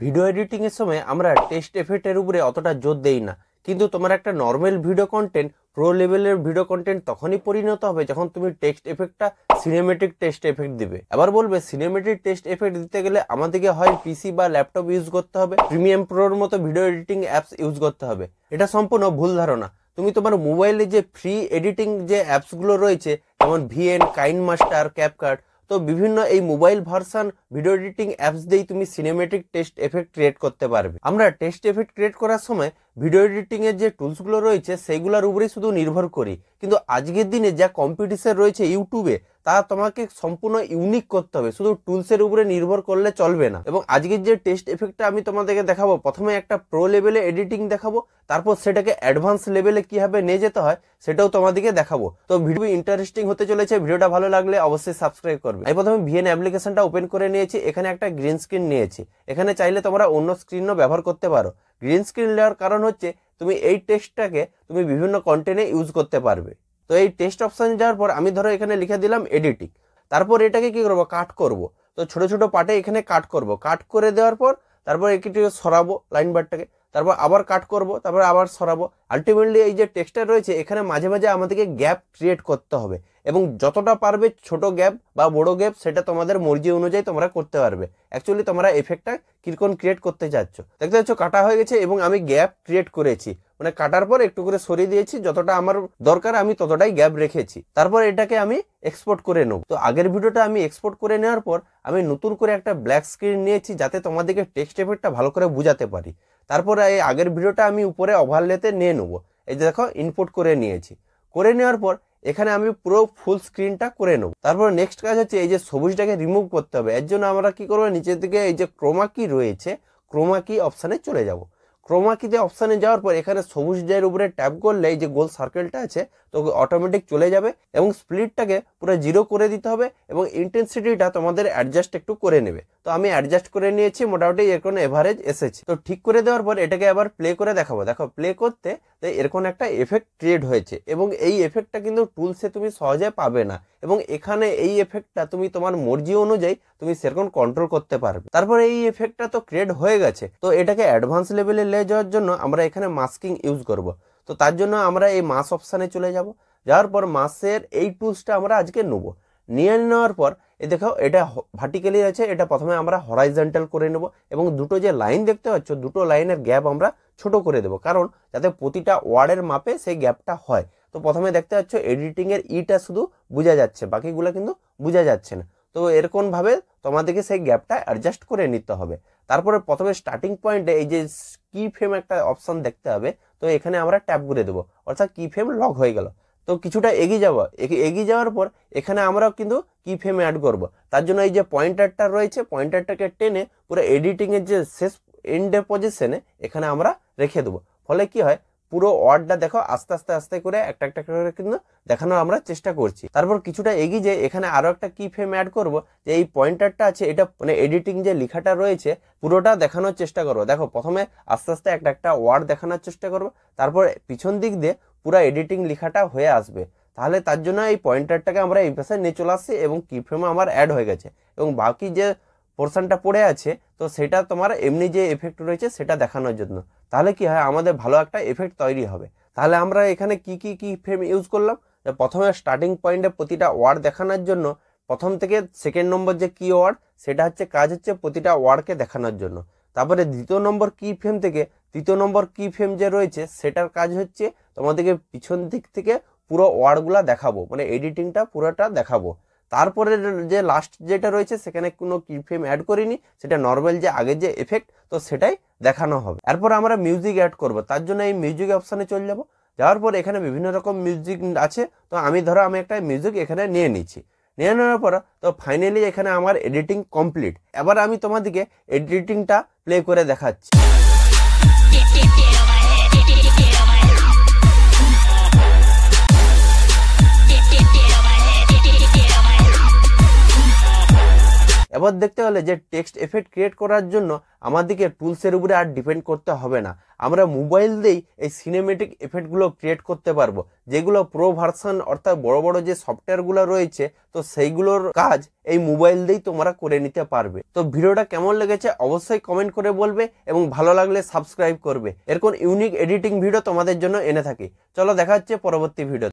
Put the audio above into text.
Video editing এর সময় আমরা টেক্সট এফেক্টের উপরে অতটা জোর দেই না, কিন্তু তোমার একটা নর্মাল ভিডিও কন্টেন্ট প্রো লেভেলের ভিডিও কন্টেন্ট তখনই পরিণত হবে যখন তুমি টেক্সট এফেক্টটা সিনেমেটিক টেক্সট এফেক্ট দিবে। এবার বলবে সিনেমেটিক টেক্সট এফেক্ট দিতে গেলে আমাদেরকে হয় পিসি বা ল্যাপটপ ইউজ করতে হবে, প্রিমিয়াম প্রোর মতো ভিডিও এডিটিং অ্যাপস ইউজ করতে হবে। এটা সম্পূর্ণ ভুল ধারণা। তুমি তোমার মোবাইলে যে ফ্রি এডিটিং যে অ্যাপসগুলো রয়েছে যেমন ভিএন, কাইনমাস্টার, ক্যাপকাট, তো বিভিন্ন এই mobile version video editing apps দিয়েই তুমি সিনেমেটিক টেক্সট এফেক্ট ক্রিয়েট করতে পারবে। আমরা টেক্সট এফেক্ট ক্রিয়েট করার সময় ভিডিও এডিটিং এর যে টুলসগুলো রয়েছে সেইগুলোর উপরেই শুধু নির্ভর করি, কিন্তু আজকের দিনে যা কম্পিটিশন রয়েছে ইউটিউবে তা তোমাকে সম্পূর্ণ ইউনিক করতে হবে, শুধু টুলসের উপরে নির্ভর করলে চলবে না। এবং আজকের যে টেক্সট এফেক্টটা আমি তোমাদেরকে দেখাবো, প্রথমে একটা প্রো লেভেলে এডিটিং দেখাবো, তারপর সেটাকে অ্যাডভান্স লেভেলে কিভাবে নিয়ে যেতে হয় সেটাও তোমাদেরকে দেখাবো। তো ভিডিও ইন্টারেস্টিং হতে চলেছে, ভিডিওটা ভালো লাগলে অবশ্যই সাবস্ক্রাইব করবে। আমি প্রথমে ভিএন অ্যাপ্লিকেশনটা ওপেন করে নিয়েছি, এখানে একটা গ্রিন স্ক্রিন নিয়েছি। এখানে চাইলে তোমরা অন্য স্ক্রিনও ব্যবহার করতে পারো। গ্রিন স্ক্রিন নেওয়ার কারণ হচ্ছে তুমি এই টেক্সটটাকে তুমি বিভিন্ন কন্টেন্টে ইউজ করতে পারবে। তো এই টেক্সট অপশানে যাওয়ার পর আমি ধরো এখানে লিখে দিলাম এডিটিং, তারপর এটাকে কি করব, কাট করব। তো ছোট ছোট পার্টে এখানে কাট করব। কাট করে দেওয়ার পর তারপর একটু সরাবো লাইন বারটাকে, তারপর আবার কাট করব, তারপর আবার সরাবো। আলটিমেটলি এই যে টেক্সটটা রয়েছে এখানে মাঝে মাঝে আমাদেরকে গ্যাপ ক্রিয়েট করতে হবে, এবং যতটা পারবে ছোট গ্যাপ বা বড় গ্যাপ সেটা তোমাদের মর্জি অনুযায়ী তোমরা করতে পারবে। অ্যাকচুয়ালি তোমরা এফেক্টটা কিরকম ক্রিয়েট করতে চাচ্ছ। দেখতে পাচ্ছ কাটা হয়ে গেছে এবং আমি গ্যাপ ক্রিয়েট করেছি, মানে কাটার পর একটু করে সরিয়ে দিয়েছি, যতটা আমার দরকার আমি ততটাই গ্যাপ রেখেছি। তারপর এটাকে আমি এক্সপোর্ট করে নেব। তো আগের ভিডিওটা আমি এক্সপোর্ট করে নেওয়ার পর আমি নতুন করে একটা ব্ল্যাক স্ক্রিন নিয়েছি যাতে তোমাদেরকে টেক্সট এফেক্টটা ভালো করে বোঝাতে পারি। তারপর এই আগের ভিডিওটা আমি উপরে ওভারলেতে নিয়ে নেবো। এই যে দেখো ইনপুট করে নিয়েছি। করে নেওয়ার পর এখানে আমি পুরো ফুল স্ক্রিনটা করে নেব। তারপর নেক্সট কাজ হচ্ছে এই যে সবুজটাকে রিমুভ করতে হবে। এর জন্য আমরা কি করবো, নিচের দিকে এই যে ক্রোমা কি রয়েছে, ক্রোমা কি অপশানে চলে যাব। ক্রোমা কিতে অপশানে যাওয়ার পর এখানে সবুজের উপরে ট্যাপ করলে এই যে গোল সার্কেলটা আছে তো অটোমেটিক চলে যাবে, এবং স্প্লিটটাকে পুরো 0 করে দিতে হবে, এবং ইন্টেন্সিটিটা তোমাদের অ্যাডজাস্ট একটু করে নেবে। তো আমি অ্যাডজাস্ট করে নিয়েছি, মোটামুটি এরকম এভারেজ এসেছে। তো ঠিক করে দেওয়ার পর এটাকে আবার প্লে করে দেখাবো। দেখো প্লে করতে এরকম একটা এফেক্ট ক্রিয়েট হয়েছে, এবং এই এফেক্টটা কিন্তু টুলসে তুমি সহজে পাবে না, এবং এখানে এই এফেক্টটা তুমি তোমার মর্জি অনুযায়ী তুমি সেরকম কন্ট্রোল করতে পারবে। তারপর এই এফেক্টটা তো ক্রিয়েট হয়ে গেছে, তো এটাকে অ্যাডভান্স লেভেলে নিয়ে যাওয়ার জন্য আমরা এখানে মাস্কিং ইউজ করব। তো তার জন্য আমরা এই মাস অপশানে চলে যাব। যাওয়ার পর মাসের এই টুলসটা আমরা আজকে নেব। নিয়ে নেওয়ার পর এই দেখো এটা ভার্টিক্যালি আছে, এটা প্রথমে আমরা হরাইজন্টাল করে নেব, এবং দুটো যে লাইন দেখতে পাচ্ছ দুটো লাইনের গ্যাপ আমরা ছোট করে দেব, কারণ যাতে প্রতিটা ওয়ার্ডের মাপে সেই গ্যাপটা হয়। তো প্রথমে দেখতে পাচ্ছ এডিটিং এর ইটা শুধু বোঝা যাচ্ছে, বাকিগুলো কিন্তু বোঝা যাচ্ছে না। তো এরকম ভাবে তোমাদেরকে সেই গ্যাপটা অ্যাডজাস্ট করে নিতে হবে। তারপরে প্রথমে স্টার্টিং পয়েন্টে এই যে কি ফ্রেম একটা অপশন দেখতে হবে, তো এখানে আমরা ট্যাপ করে দেবো, অর্থাৎ কি ফ্রেম লক হয়ে গেল। তো কিছুটা এগিয়ে যাওয়ার পর এখানে আমরাও কিন্তু কি ফ্রেম অ্যাড করব। তার জন্য এই যে পয়েন্টারটা রয়েছে, পয়েন্টারটাকে টেনে পুরো এডিটিং এর যে শেষ এন্ডের পজিশনে এখানে আমরা রেখে দেবো। ফলে কি হয়, পুরো ওয়ার্ডটা দেখো আস্তে আস্তে আস্তে করে একটা একটা করে কিন্তু দেখানোর আমরা চেষ্টা করছি। তারপর কিছুটা এগিয়ে যেয়ে এখানে আরো একটা কি ফ্রেম অ্যাড করব, যে এই পয়েন্টারটা আছে এটা মানে এডিটিং যে লেখাটা রয়েছে পুরোটা দেখানোর চেষ্টা করবো। দেখো প্রথমে আস্তে আস্তে একটা একটা ওয়ার্ড দেখানোর চেষ্টা করবো, তারপর পিছন দিক দিয়ে পুরো এডিটিং লেখাটা হয়ে আসবে। তাহলে তার জন্য এই পয়েন্টারটাকে আমরা এই পাশে নিয়ে চলে আসছি, এবং কি ফ্রেমও আমার অ্যাড হয়ে গেছে, এবং বাকি যে পোর্শনটা পড়ে আছে তো সেটা তোমার এমনি যে এফেক্ট রয়েছে সেটা দেখানোর জন্য। তাহলে কি হয়, আমাদের ভালো একটা এফেক্ট তৈরি হবে। তাহলে আমরা এখানে কি ফ্রেম ইউজ করলাম, প্রথমে স্টার্টিং পয়েন্টে প্রতিটা ওয়ার্ড দেখানোর জন্য প্রথম থেকে সেকেন্ড নম্বর যে কি ওয়ার্ড সেটা হচ্ছে কাজ হচ্ছে প্রতিটা ওয়ার্ডকে দেখানোর জন্য। তারপরে দ্বিতীয় নম্বর কি ফ্রেম থেকে তৃতীয় নম্বর কি ফ্রেম যে রয়েছে সেটার কাজ হচ্ছে তোমাদেরকে পিছন দিক থেকে পুরো ওয়ার্ডগুলা দেখাবো, মানে এডিটিংটা পুরোটা দেখাবো। তারপরে যে লাস্ট যেটা রয়েছে সেখানে কোনো কি ফ্রেম অ্যাড করিনি, সেটা নর্মাল যে আগের যে এফেক্ট তো সেটাই দেখানো হবে। এরপর আমরা মিউজিক অ্যাড করব, তার জন্য এই মিউজিক অপশানে চলে যাব। যাওয়ার পর এখানে বিভিন্ন রকম মিউজিক আছে, তো আমি একটা মিউজিক এখানে নিয়ে নিচ্ছি। নিয়ে নেওয়ার পর তো ফাইনালি এখানে আমার এডিটিং কমপ্লিট। এবার আমি তোমাদেরকে এডিটিংটা প্লে করে দেখাচ্ছি। এবার দেখতে হলে যে টেক্সট এফেক্ট ক্রিয়েট করার জন্য আমাদেরকে টুলসের উপরে আর ডিপেন্ড করতে হবে না, আমরা মোবাইল দিয়েই এই সিনেমেটিক এফেক্টগুলো ক্রিয়েট করতে পারবো, যেগুলো প্রো ভার্সন অর্থাৎ বড় বড় যে সফটওয়্যারগুলো রয়েছে তো সেইগুলোর কাজ এই মোবাইল দিয়েই তোমরা করে নিতে পারবে। তো ভিডিওটা কেমন লেগেছে অবশ্যই কমেন্ট করে বলবে এবং ভালো লাগলে সাবস্ক্রাইব করবে। এরকম ইউনিক এডিটিং ভিডিও তোমাদের জন্য এনে থাকি। চলো দেখা হচ্ছে পরবর্তী ভিডিও।